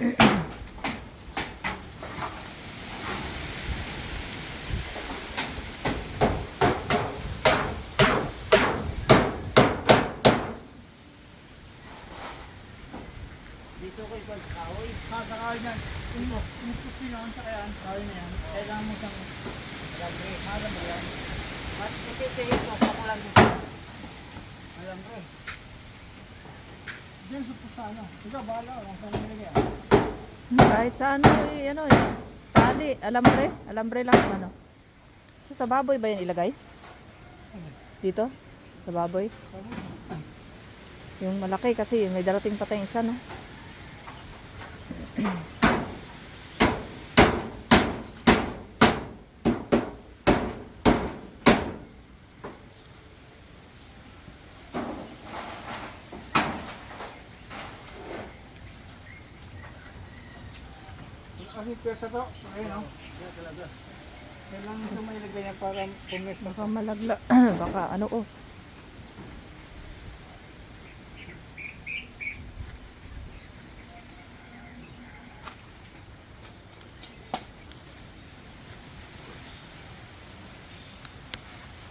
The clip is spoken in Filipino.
Dito ko ikaw sa kahoy. Sa kahoy yan. Yung kusina ang sakayan. Kahoy na yan. Kailangan mo siyang alambre. Alambre yan. At ititihin ko sa kulang dito. Alambre. Diyan sa pusana. Ikaw bahala. Ang saan nilagay yan. Kahit sa ano, ano eh. Tali, alambre. Alambre lang ano. So, sa baboy ba yan ilagay? Dito? Sa baboy? Yung malaki kasi may darating pa tayong isa, no? Kasi piyasa to. Ayun o. Kailangan ito may lagay niya para pumis. Baka malagla. Baka ano oh.